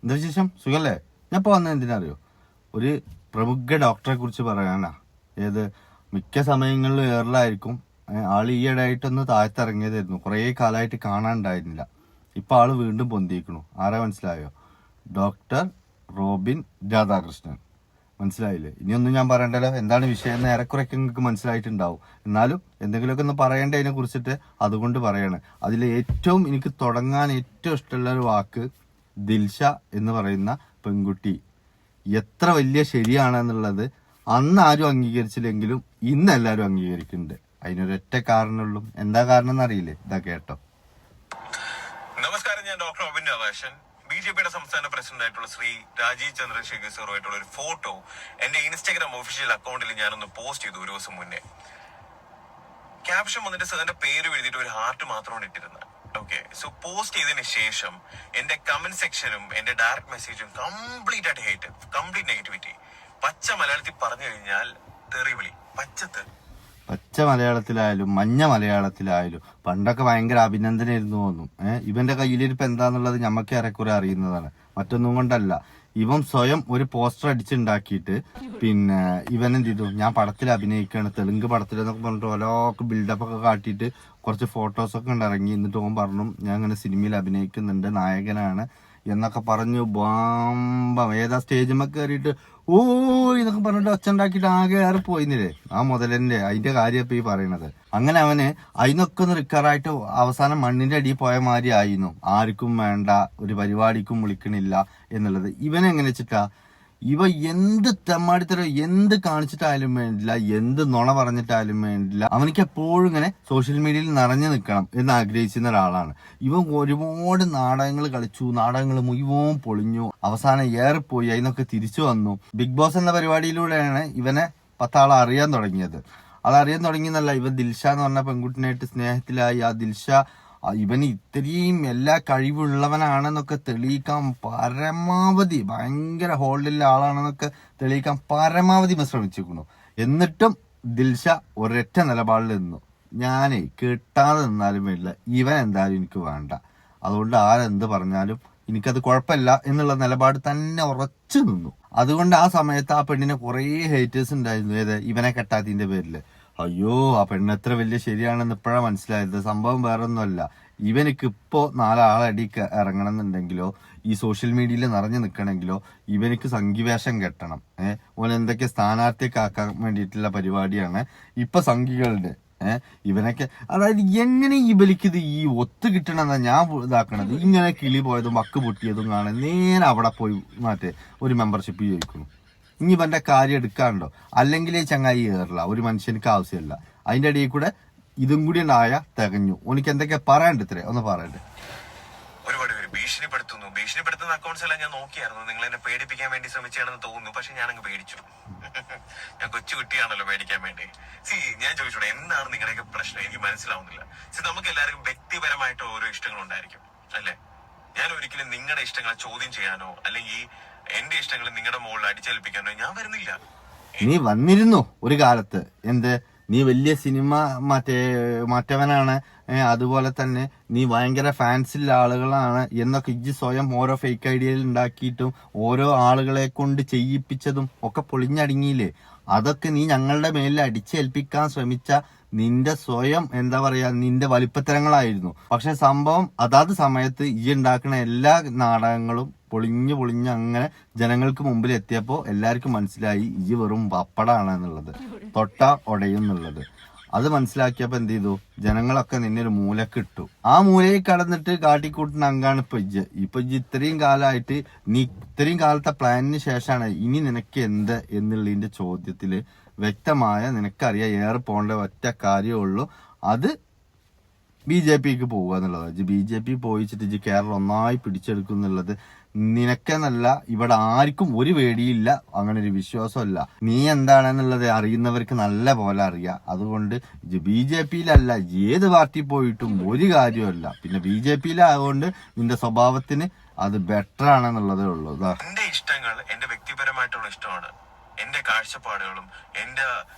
എന്താ വിശേഷം? സുഖല്ലേ? ഞാൻ ഇപ്പോൾ വന്നത് എന്തിനറിയോ? ഒരു പ്രമുഖ ഡോക്ടറെ കുറിച്ച് പറയാനാ. ഏത് മിക്ക സമയങ്ങളിലും എയറിലായിരിക്കും. ആള് ഈയിടെയായിട്ടൊന്ന് താഴത്തിറങ്ങിയതായിരുന്നു. കുറേ കാലമായിട്ട് കാണാനുണ്ടായിരുന്നില്ല. ഇപ്പം ആള് വീണ്ടും പൊന്തിയിരിക്കണു. ആരാ മനസ്സിലായോ? Doctor Robin Radhakrishnan. മനസ്സിലായില്ലേ? ഇനിയൊന്നും ഞാൻ പറയണ്ടല്ലോ. എന്താണ് വിഷയം എന്ന് ഏറെക്കുറെയൊക്കെ നിങ്ങൾക്ക് മനസ്സിലായിട്ടുണ്ടാവും. എന്നാലും എന്തെങ്കിലുമൊക്കെ ഒന്ന് പറയേണ്ടതിനെ കുറിച്ചിട്ട് അതുകൊണ്ട് പറയാണ്. അതിൽ ഏറ്റവും എനിക്ക് തുടങ്ങാൻ ഏറ്റവും ഇഷ്ടമുള്ള ഒരു വാക്ക് ദിൽഷ എന്ന് പറയുന്ന പെൺകുട്ടി എത്ര വലിയ ശരിയാണെന്നുള്ളത് അന്ന് ആരും അംഗീകരിച്ചില്ലെങ്കിലും ഇന്ന് എല്ലാവരും അംഗീകരിക്കുന്നുണ്ട്. അതിനൊരൊറ്റ കാരണമുള്ളൂ. എന്താ കാരണം എന്നറിയില്ലേ? ഇതാ കേട്ടോ. നമസ്കാരം, ഞാൻ ഡോക്ടർ റോബിൻ രാധാകൃഷ്ണൻ. ബിജെപിയുടെ സംസ്ഥാന പ്രസിഡന്റ് ആയിട്ടുള്ള ശ്രീ രാജീവ് ചന്ദ്രശേഖർ സാറുമായിട്ടുള്ള ഒരു ഫോട്ടോ എന്റെ ഇൻസ്റ്റാഗ്രാം ഒഫീഷ്യൽ അക്കൗണ്ടിൽ ഞാനൊന്ന് പോസ്റ്റ് ചെയ്തു ഒരു ദിവസം മുന്നേ. ക്യാപ്ഷൻ വന്നിട്ട് സാറിന്റെ പേര് എഴുതിയിട്ട് ഒരു ഹാർട്ട് മാത്രമാണ് ഇട്ടിരുന്നത്. ഓക്കെ, സോ പോസ്റ്റ് ചെയ്തതിന് ശേഷം എന്റെ കമന്റ് സെക്ഷനും എന്റെ ഡയറക്ട് മെസ്സേജും കംപ്ലീറ്റ് ആയിട്ട് ഹേറ്റ്, കംപ്ലീറ്റ് നെഗറ്റിവിറ്റി. പച്ച മലയാളത്തിൽ പറഞ്ഞു കഴിഞ്ഞാൽ തെറിവിളി, പച്ച മലയാളത്തിലായാലും മഞ്ഞ മലയാളത്തിലായാലും പണ്ടൊക്കെ ഭയങ്കര അഭിനന്ദനായിരുന്നു തോന്നും. ഇവന്റെ കയ്യിലിരിപ്പ് എന്താന്നുള്ളത് ഞമ്മക്ക് ഏറെക്കുറെ അറിയുന്നതാണ്. മറ്റൊന്നും കൊണ്ടല്ല, ഇവൻ സ്വയം ഒരു പോസ്റ്റർ അടിച്ചുണ്ടാക്കിയിട്ട് പിന്നെ ഇവൻ എന്ത് ചെയ്തു, ഞാൻ പടത്തിൽ അഭിനയിക്കുകയാണ്, തെലുങ്ക് പടത്തിൽ എന്നൊക്കെ പറഞ്ഞിട്ട് ഓരോക്കെ ബിൽഡപ്പ് ഒക്കെ കാട്ടിയിട്ട് കുറച്ച് ഫോട്ടോസൊക്കെ ഇറങ്ങി. എന്നിട്ട് ഓൻ പറഞ്ഞു ഞാൻ അങ്ങനെ സിനിമയിൽ അഭിനയിക്കുന്നുണ്ട്, നായകനാണ് എന്നൊക്കെ പറഞ്ഞു ബാമ്പം ഏതാ സ്റ്റേജിൽ കയറിയിട്ട് ഓ എന്നൊക്കെ പറഞ്ഞിട്ട് ഒച്ച ഉണ്ടാക്കിയിട്ട് ആകെ ഏറെ പോയിന്നില്ലേ ആ മുതലന്റെ. അതിന്റെ കാര്യം ഇപ്പൊ ഈ പറയണത്. അങ്ങനെ അവന് അതിനൊക്കെ ഒന്ന് റിക്കവറായിട്ട് അവസാനം മണ്ണിന്റെ അടിയിൽ പോയ മാതിരി ആയിരുന്നു. ആർക്കും വേണ്ട, ഒരു പരിപാടിക്കും വിളിക്കണില്ല എന്നുള്ളത്. ഇവനെങ്ങനെ വെച്ചിട്ടാ, ഇവ എന്ത് തെമ്മാടിത്തരം എന്ത് കാണിച്ചിട്ടായാലും വേണ്ടില്ല, എന്ത് നുണ പറഞ്ഞിട്ടായാലും വേണ്ടില്ല, അവനിക്ക് എപ്പോഴും ഇങ്ങനെ സോഷ്യൽ മീഡിയയിൽ നിറഞ്ഞു നിൽക്കണം എന്ന് ആഗ്രഹിച്ചിരുന്ന ഒരാളാണ്. ഇവൻ ഒരുപാട് നാടകങ്ങൾ കളിച്ചു, നാടകങ്ങൾ മുഴുവൻ പൊളിഞ്ഞു, അവസാനം ഏറിപ്പോയി, അതിനൊക്കെ തിരിച്ചു വന്നു. ബിഗ് ബോസ് എന്ന പരിപാടിയിലൂടെയാണ് ഇവനെ 10 ആളെ അറിയാൻ തുടങ്ങിയത്. അതറിയാൻ തുടങ്ങിയെന്നല്ല, ഇവൻ ദിൽഷ എന്ന് പറഞ്ഞ പെൺകുട്ടിനായിട്ട് സ്നേഹത്തിലായി. ആ ദിൽഷ ഇവന് ഇത്രയും എല്ലാ കഴിവുള്ളവനാണെന്നൊക്കെ തെളിയിക്കാൻ പരമാവധി, ഭയങ്കര ഹോൾഡുള്ള ആളാണെന്നൊക്കെ തെളിയിക്കാൻ പരമാവധി ശ്രമിച്ചിരിക്കുന്നു. എന്നിട്ടും ദിൽഷ ഒരൊറ്റ നിലപാടിൽ നിന്നു, ഞാനേ കിട്ടാതെ നിന്നാലും വേണ്ടില്ല, ഇവൻ എന്തായാലും എനിക്ക് വേണ്ട, അതുകൊണ്ട് ആരെന്ത് പറഞ്ഞാലും എനിക്കത് കുഴപ്പമില്ല എന്നുള്ള നിലപാട് തന്നെ ഉറച്ചു നിന്നു. അതുകൊണ്ട് ആ സമയത്ത് ആ പെണ്ണിനെ കുറേ ഹേറ്റേഴ്സ് ഉണ്ടായിരുന്നു. ഏത് ഇവനെ കെട്ടാത്തതിന്റെ പേരില്. അയ്യോ, ആ പെണ്ണ് എത്ര വലിയ ശരിയാണെന്ന് ഇപ്പോഴാണ് മനസ്സിലായത്. സംഭവം വേറെ ഒന്നുമല്ല, ഇവനക്ക് ഇപ്പോ 4 ആളടി ഇറങ്ങണം എന്നുണ്ടെങ്കിലോ ഈ സോഷ്യൽ മീഡിയയിൽ നിറഞ്ഞു നിൽക്കണമെങ്കിലോ ഇവനക്ക് സംഘിവേഷം കെട്ടണം. ഓൻ എന്തൊക്കെ സ്ഥാനാർത്ഥിയൊക്കെ ആക്കാൻ വേണ്ടിയിട്ടുള്ള പരിപാടിയാണ് ഇപ്പൊ സംഘികളുടെ. ഇവനൊക്കെ അതായത് എങ്ങനെ ഇവലിക്കിത് ഈ ഒത്തു കിട്ടണമെന്നാ ഞാൻ ഇതാക്കണത്. ഇങ്ങനെ കിളി പോയതും വക്ക് പൊട്ടിയതും കാണാൻ നേരെ അവിടെ പോയി മറ്റേ ഒരു മെമ്പർഷിപ്പ് ചോദിക്കുന്നു. ഇനി ഇവന്റെ കാര്യം എടുക്കാണ്ടോ? അല്ലെങ്കിൽ ഈ ചങ്ങായി കയറില്ല, ഒരു മനുഷ്യർക്ക് ആവശ്യമില്ല. അതിന്റെ ഇടയിൽ കൂടെ ഇതും കൂടി ഉണ്ടായ തികഞ്ഞു. എനിക്ക് എന്തൊക്കെയാ പറയണ്ട, ഇത്രേ ഒന്ന് പറയണ്ടേ. ഒരുപാട് പേര് ഭീഷണിപ്പെടുത്തുന്ന അക്കൗണ്ട്സ് എല്ലാം ഞാൻ നോക്കിയായിരുന്നു. നിങ്ങൾ എന്നെ പേടിപ്പിക്കാൻ വേണ്ടി ശ്രമിച്ചാണെന്ന് തോന്നുന്നു. പക്ഷെ ഞാനങ്ങ് പേടിച്ചു. ഞാൻ കൊച്ചു കുട്ടിയാണല്ലോ പേടിക്കാൻ വേണ്ടി. ഞാൻ ചോദിച്ചോട്ടെ, എന്താണ് നിങ്ങളുടെയൊക്കെ പ്രശ്നം? എനിക്ക് മനസ്സിലാവുന്നില്ല. നമുക്ക് എല്ലാവർക്കും വ്യക്തിപരമായിട്ട് ഓരോ ഇഷ്ടങ്ങൾ ഉണ്ടായിരിക്കും അല്ലെ? ഞാൻ ഒരിക്കലും നിങ്ങളുടെ ഇഷ്ടങ്ങളെ ചോദ്യം ചെയ്യാനോ അല്ലെങ്കിൽ എന്റെ ഇഷ്ടങ്ങൾ നിങ്ങളുടെ മുകളിൽ അടിച്ചേൽപ്പിക്കാനോ ഞാൻ വരുന്നില്ല. നീ വന്നിരുന്നു ഒരു കാലത്ത്. എന്ത്, നീ വലിയ സിനിമ മറ്റവനാണ്, അതുപോലെ തന്നെ നീ ഭയങ്കര ഫാൻസുള്ള ആളുകളാണ് എന്നൊക്കെ ഇജ്ജ് സ്വയം ഓരോ ഫേക്ക് ഐഡിയയിൽ ഉണ്ടാക്കിയിട്ടും ഓരോ ആളുകളെ കൊണ്ട് ചെയ്യിപ്പിച്ചതും ഒക്കെ പൊളിഞ്ഞടങ്ങിയില്ലേ? അതൊക്കെ നീ ഞങ്ങളുടെ മേലിൽ അടിച്ചേൽപ്പിക്കാൻ ശ്രമിച്ച നിന്റെ സ്വയം എന്താ പറയാ, നിന്റെ വലിപ്പത്തരങ്ങളായിരുന്നു. പക്ഷെ സംഭവം അതാത് സമയത്ത് ഈ ഉണ്ടാക്കുന്ന എല്ലാ നാടകങ്ങളും പൊളിഞ്ഞ് അങ്ങനെ ജനങ്ങൾക്ക് മുമ്പിൽ എത്തിയപ്പോ എല്ലാവർക്കും മനസ്സിലായി ഈ വെറും പപ്പടാണ് എന്നുള്ളത്, തൊട്ട ഒടയും എന്നുള്ളത്. അത് മനസ്സിലാക്കിയപ്പോ എന്ത് ചെയ്തു, ജനങ്ങളൊക്കെ നിന്നെ ഒരു മൂലക്ക് ഇട്ടു. ആ മൂലയിൽ കടന്നിട്ട് കാട്ടിക്കൂട്ടുന്ന അങ്കാണ് ഇപ്പൊ ഇജ്ജ് ഇത്രയും കാലമായിട്ട്. നീ ഇത്രയും കാലത്തെ പ്ലാനിന് ശേഷമാണ് ഇനി നിനക്ക് എന്ത് എന്നുള്ളതിന്റെ ചോദ്യത്തില് വ്യക്തമായ നിനക്കറിയാം ഏറെ പോകേണ്ട ഒറ്റ കാര്യമുള്ളൂ, അത് BJPക്ക് പോവുക എന്നുള്ളത്. BJP പോയിച്ചിട്ട് കേരളം ഒന്നായി പിടിച്ചെടുക്കും എന്നുള്ളത് നിനക്കെന്നല്ല, ഇവിടെ ആർക്കും ഒരു പേടിയില്ല, അങ്ങനെ ഒരു വിശ്വാസമല്ല. നീ എന്താണെന്നുള്ളത് അറിയുന്നവർക്ക് നല്ല പോലെ അറിയാം. അതുകൊണ്ട് BJPയിലല്ല, ഏത് പാർട്ടി പോയിട്ടും ഒരു കാര്യമല്ല. പിന്നെ BJPയിലായതുകൊണ്ട് നിന്റെ സ്വഭാവത്തിന് അത് ബെറ്റർ ആണെന്നുള്ളതേ ഉള്ളൂ. എന്റെ ഇഷ്ടങ്ങൾ എന്റെ വ്യക്തിപരമായിട്ടുള്ള ഇഷ്ടമാണ്. എന്റെ കാഴ്ചപ്പാടുകളും എന്റെ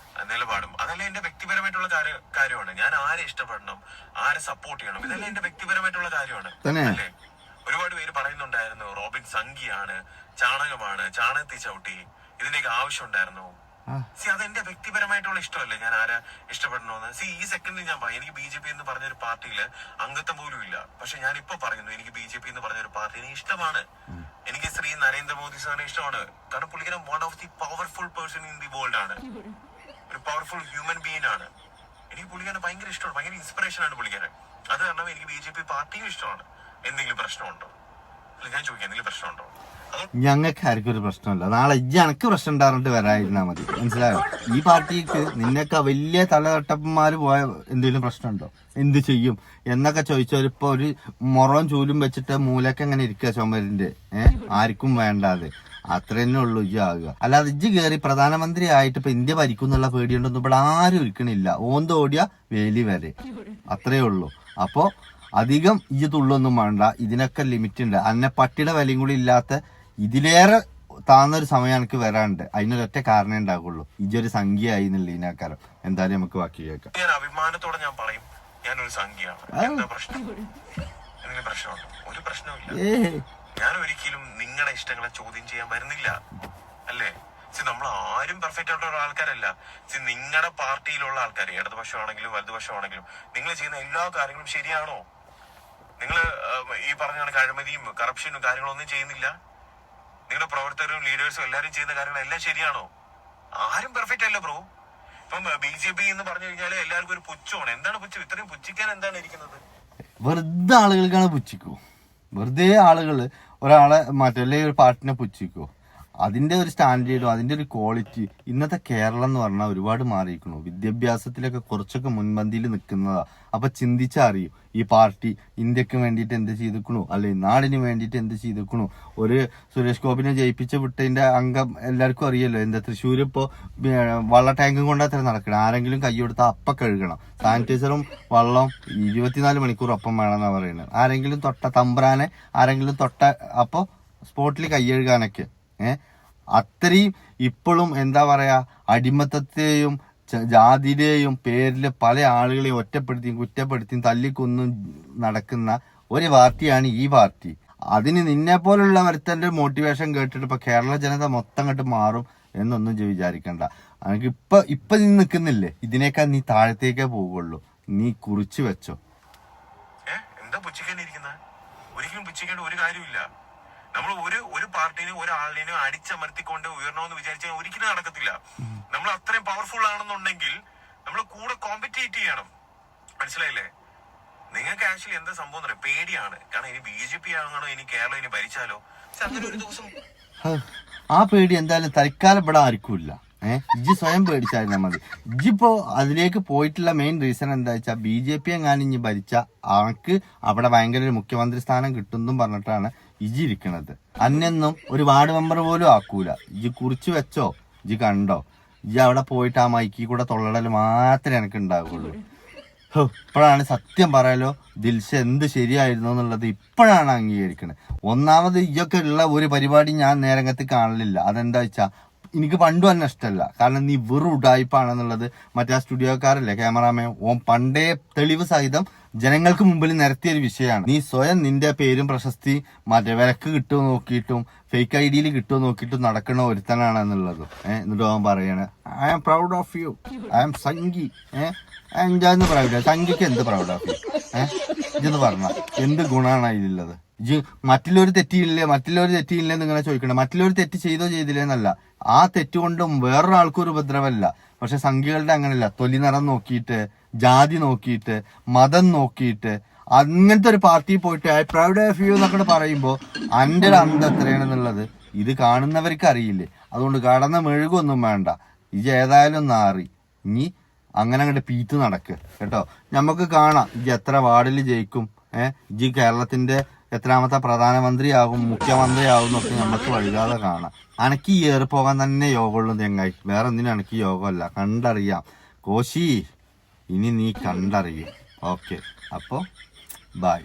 നിലപാടും അതെല്ലാം എന്റെ വ്യക്തിപരമായിട്ടുള്ള കാര്യമാണ്. ഞാൻ ആരെ ഇഷ്ടപ്പെടണം, ആരെ സപ്പോർട്ട് ചെയ്യണം, ഇതെല്ലാം എന്റെ വ്യക്തിപരമായിട്ടുള്ള കാര്യമാണ് അല്ലേ? ഒരുപാട് പേര് പറയുന്നുണ്ടായിരുന്നു റോബിൻ സംഘിയാണ്, ചാണകമാണ്, ചാണകത്തി ചവിട്ടി, ഇതിന്റെയൊക്കെ ആവശ്യം ഉണ്ടായിരുന്നു. അതെന്റെ വ്യക്തിപരമായിട്ടുള്ള ഇഷ്ടമല്ലേ, ഞാൻ ആരാ ഇഷ്ടപ്പെടണമെന്ന്. ഈ സെക്കൻഡിൽ ഞാൻ പറയും, എനിക്ക് BJP എന്ന് പറഞ്ഞൊരു പാർട്ടിയില് അംഗത്വം പോലും ഇല്ല. പക്ഷെ ഞാൻ ഇപ്പൊ പറയുന്നു, എനിക്ക് BJP എന്ന് പറഞ്ഞൊരു പാർട്ടി എനിക്ക് ഇഷ്ടമാണ്. എനിക്ക് ശ്രീ നരേന്ദ്രമോദി സാറിനെ ഇഷ്ടമാണ്. കാരണം പുള്ളിക്കാരൻ one of the powerful person in the world ആണ്, ഒരു പവർഫുൾ ഹ്യൂമൻ ബീയിങ് ആണ്. എനിക്ക് പുള്ളിക്കാരൻ ഭയങ്കര ഇഷ്ടമാണ്, ഭയങ്കര ഇൻസ്പിറേഷൻ ആണ് പുള്ളിക്കാരൻ. അത് കാരണം എനിക്ക് BJP പാർട്ടിയും ഇഷ്ടമാണ്. എന്തെങ്കിലും പ്രശ്നമുണ്ടോ? ഞാൻ ചോദിക്കാം, എന്തെങ്കിലും പ്രശ്നമുണ്ടോ? ഞങ്ങൾക്ക് ആർക്കും ഒരു പ്രശ്നമില്ല. നാളെ എനക്ക് പ്രശ്നം ഉണ്ടാറിട്ട് വരാതിരുന്നാ മതി, മനസ്സിലായോ? ഈ പാർട്ടിക്ക് നിന്നൊക്കെ വലിയ തലതട്ടപ്പന്മാര് പോയ എന്തെങ്കിലും പ്രശ്നമുണ്ടോ? എന്ത് ചെയ്യും എന്നൊക്കെ ചോദിച്ചവരിപ്പോ ഒരു മുറവും ചൂലും വെച്ചിട്ട് മൂലക്ക് എങ്ങനെ ഇരിക്കുക ചുമരിന്റെ ആർക്കും വേണ്ടാതെ. അത്ര തന്നെ ഉള്ളൂ ഇജ്ജ് ആകുക. അല്ലാതെ ഇജ്ജ് കയറി പ്രധാനമന്ത്രി ആയിട്ട് ഇപ്പൊ ഇന്ത്യ ഭരിക്കും എന്നുള്ള പേടിയുണ്ടൊന്നും ഇവിടെ ആരും ഇരിക്കണില്ല. ഓന്തോടിയ വേലി വരെ, അത്രേ ഉള്ളൂ. അപ്പോ അധികം ഇജ്ജ് തുള്ളൊന്നും വേണ്ട. ഇതിനൊക്കെ ലിമിറ്റ് ഉണ്ട്. അന്നെ പട്ടിയുടെ വിലയും കൂടി ഇല്ലാത്ത ഇതിലേറെ താന്നൊരു സമയം എനിക്ക് വരാണ്ട്. അതിനൊരൊറ്റ കാരണമേ ഉണ്ടാകുള്ളൂ, ഇജൊരു സംഖ്യയായി എന്നുള്ള ഇതിനേക്കാരം. എന്തായാലും നമുക്ക് ബാക്കി കേൾക്കാം. ഞാൻ അഭിമാനത്തോടെ ഞാൻ പറയും, ഞാനൊരു സംഖ്യയാണ്. എന്താ പ്രശ്നം? എന്തെങ്കിലും പ്രശ്നമുണ്ടോ? ഒരു പ്രശ്നമില്ല. ഞാൻ ഒരിക്കലും നിങ്ങളുടെ ഇഷ്ടങ്ങളെ ചോദ്യം ചെയ്യാൻ വരുന്നില്ല, അല്ലേ? നമ്മൾ ആരും പെർഫെക്റ്റ് ആയിട്ടുള്ള ആൾക്കാരല്ല. നിങ്ങളുടെ പാർട്ടിയിലുള്ള ആൾക്കാർ, ഇടതുപക്ഷമാണെങ്കിലും വലതുപക്ഷമാണെങ്കിലും, നിങ്ങൾ ചെയ്യുന്ന എല്ലാ കാര്യങ്ങളും ശരിയാണോ? നിങ്ങൾ ഈ പറഞ്ഞ കണക്ക് അഴിമതിയും കറപ്ഷനും കാര്യങ്ങളൊന്നും ചെയ്യുന്നില്ല. നിങ്ങളുടെ പ്രവർത്തകരും ലീഡേഴ്സും എല്ലാരും ചെയ്യുന്ന കാര്യങ്ങളെല്ലാം ശരിയാണോ? ആരും പെർഫെക്റ്റ് അല്ല ബ്രോ. ഇപ്പം BJP എന്ന് പറഞ്ഞു കഴിഞ്ഞാൽ എല്ലാവർക്കും ഒരു പുച്ഛമാണ്. എന്താണ് പുച്ഛം? ഇത്രയും പുച്ഛിക്കാൻ എന്താണ് ഇരിക്കുന്നത്? വെറുതെ ആളുകൾക്കാണ് പുച്ഛിക്കൂ. വെറുതെ ആളുകള് ഒരാളെ മറ്റല്ലേ ഒരു പാർട്ടിനെ പുച്ഛിക്കൂ. അതിന്റെ ഒരു സ്റ്റാൻഡേർഡും അതിന്റെ ഒരു ക്വാളിറ്റി ഇന്നത്തെ കേരളം എന്ന് പറഞ്ഞാൽ ഒരുപാട് മാറിയിരിക്കണു. വിദ്യാഭ്യാസത്തിലൊക്കെ കുറച്ചൊക്കെ മുൻപന്തിയിൽ നിൽക്കുന്നതാ. അപ്പൊ ചിന്തിച്ചറിയും ഈ പാർട്ടി ഇന്ത്യക്ക് വേണ്ടിയിട്ട് എന്ത് ചെയ്തിക്കണു, അല്ലെ നാടിന് വേണ്ടിയിട്ട് എന്ത് ചെയ്തിക്കണു. ഒരു സുരേഷ് ഗോപിനെ ജയിപ്പിച്ച് വിട്ടതിന്റെ അംഗം എല്ലാവർക്കും അറിയല്ലോ. എന്താ തൃശ്ശൂർ ഇപ്പോ വള്ള ടാങ്കും കൊണ്ടത്ര നടക്കണം. ആരെങ്കിലും കൈ കൊടുത്താൽ അപ്പം കഴുകണം. സാനിറ്റൈസറും വെള്ളം 24 മണിക്കൂർ ഒപ്പം വേണമെന്നാ പറയുന്നത്. ആരെങ്കിലും തൊട്ട തമ്പ്രാനെ ആരെങ്കിലും തൊട്ട അപ്പൊ സ്പോട്ടിൽ കൈ കഴുകാനൊക്കെ അത്രയും ഇപ്പോഴും എന്താ പറയാ, അടിമത്തത്തെയും ജാതിയുടെയും പേരിൽ പല ആളുകളെയും ഒറ്റപ്പെടുത്തിയും കുറ്റപ്പെടുത്തിയും തല്ലിക്കൊന്നും നടക്കുന്ന ഒരു പാർട്ടിയാണ് ഈ പാർട്ടി. അതിന് നിന്നെ പോലുള്ള ഒരുത്തന്റെ മോട്ടിവേഷൻ കേട്ടിട്ട് ഇപ്പൊ കേരള ജനത മൊത്തം കണ്ട് മാറും എന്നൊന്നും വിചാരിക്കണ്ട. എനിക്ക് ഇപ്പൊ നീ നിൽക്കുന്നില്ലേ, ഇതിനേക്കാൾ നീ താഴത്തേക്കേ പോവുള്ളൂ. നീ കുറിച്ചു വെച്ചോ. എന്താ പുച്ഛിക്കാനിരിക്കുന്ന? ഒരിക്കലും പുച്ഛിക്കേണ്ട ഒരു കാര്യമില്ല. നമ്മൾ ഒരു പാർട്ടിനും ഒരാളിനും അടിച്ചമർത്തിക്കൊണ്ട് ഉയരണമെന്ന് വിചാരിച്ചാൽ ഒരിക്കലും നടക്കത്തില്ല. നമ്മൾ അത്രയും പവർഫുൾ ആണെന്നുണ്ടെങ്കിൽ നമ്മൾ കൂടെ കോമ്പറ്റീറ്റ് ചെയ്യണം. മനസ്സിലായില്ലേ? നിങ്ങൾക്ക് ആക്ച്വലി എന്താ സംഭവം എന്ന് പറയാം, പേടിയാണ്. കാരണം ഇനി BJP ആകണോ, ഇനി കേരളം ഇനി ഭരിച്ചാലോ? അങ്ങനെ ഒരു ദിവസം ആ പേടി എന്തായാലും തൽക്കാലം ഇവിടെ ആർക്കും ഇല്ല. ഇജ്ജ് സ്വയം പേടിച്ചായിരുന്നാ മതി. ഇജ്ജിപ്പോ അതിലേക്ക് പോയിട്ടുള്ള മെയിൻ റീസൺ എന്താ വെച്ചാൽ BJP എങ്ങാനും ഇനി ഭരിച്ച ആൾക്ക് അവിടെ ഭയങ്കര ഒരു മുഖ്യമന്ത്രി സ്ഥാനം കിട്ടുമെന്നും പറഞ്ഞിട്ടാണ് ഇജ്ജി ഇരിക്കണത്. അന്നൊന്നും ഒരു വാർഡ് മെമ്പർ പോലും ആക്കൂല. ഇജ്ജ് കുറിച്ച് വെച്ചോ, ഇജ്ജ് കണ്ടോ, ഇജ്ജ് അവിടെ പോയിട്ട് ആ മൈക്കിൽ കൂടെ തൊള്ളടൽ മാത്രമേ എനിക്ക് ഉണ്ടാവുള്ളൂ. ഇപ്പോഴാണ് സത്യം പറയാലോ ദിൽഷ എന്ത് ശരിയായിരുന്നു എന്നുള്ളത് ഇപ്പോഴാണ് അംഗീകരിക്കണത്. ഒന്നാമത് ഇയൊക്കെ ഉള്ള ഒരു പരിപാടി ഞാൻ നേരങ്ങത്ത് കാണലില്ല. അതെന്താ വെച്ചാ എനിക്ക് പണ്ടും തന്നെ ഇഷ്ടമല്ല. കാരണം നീ വെറും ഉഡായിപ്പാണെന്നുള്ളത് മറ്റേ സ്റ്റുഡിയോക്കാരല്ലേ ക്യാമറാമാൻ, ഓൻ പണ്ടേ തെളിവ് സഹിതം ജനങ്ങൾക്ക് മുമ്പിൽ നിരത്തിയൊരു വിഷയമാണ്. നീ സ്വയം നിന്റെ പേരും പ്രശസ്തി മറ്റേ വിലക്ക് കിട്ടുമോ നോക്കിയിട്ടും ഫേക്ക് IDയിൽ കിട്ടുമോ നോക്കിയിട്ടും നടക്കണ ഒരുത്തനാണെന്നുള്ളതും എന്നിട്ട് അവൻ പറയണേ I am proud of you, I am സംഗി. എന്താന്ന് പ്രൗഡ്? സംഗിക്ക് എന്ത് പ്രൗഡ് ഓഫ് യു? ഇതെന്ന് പറഞ്ഞ എന്ത് ഗുണമാണ് അതിലുള്ളത്? മറ്റുള്ളവർ തെറ്റിയില്ലേ നിങ്ങളെ ചോദിക്കണം. മറ്റുള്ളവർ തെറ്റ് ചെയ്തോ ചെയ്തില്ലേന്നല്ല, ആ തെറ്റുകൊണ്ടും വേറൊരാൾക്കും ഒരു ഉപദ്രവമല്ല. പക്ഷെ സംഖ്യകളുടെ അങ്ങനെയല്ല. തൊലി നിറം നോക്കിയിട്ട്, ജാതി നോക്കിയിട്ട്, മതം നോക്കിയിട്ട് അങ്ങനത്തെ ഒരു പാർട്ടിയിൽ പോയിട്ട് ഐ പ്രൗഡ് ഓഫ് യു എന്നൊക്കെ പറയുമ്പോൾ അന്റെ ഒരു അന്തം എത്രയാണെന്നുള്ളത് ഇത് കാണുന്നവർക്ക് അറിയില്ലേ. അതുകൊണ്ട് കടന്ന മെഴുകൊന്നും വേണ്ട. ഇത് ഏതായാലും നാറി ഇനി അങ്ങനെ അങ്ങോട്ട് പീത്ത് നടക്ക് കേട്ടോ. നമുക്ക് കാണാം ഇജ് എത്ര വാർഡിൽ ജയിക്കും, ഇജ് കേരളത്തിന്റെ എത്രാമത്തെ പ്രധാനമന്ത്രിയാകും, മുഖ്യമന്ത്രിയാകും എന്നൊക്കെ നമുക്ക് വഴുകാതെ കാണാം. അനക്ക് ഏറി പോകാൻ തന്നെ യോഗമുള്ളൂ തെങ്ങായി, വേറെ ഒന്നിനും അനക്ക് യോഗമല്ല. കണ്ടറിയാം കോശി, ഇനി നീ കണ്ടറിയും. ഓക്കെ, അപ്പോ ബൈ.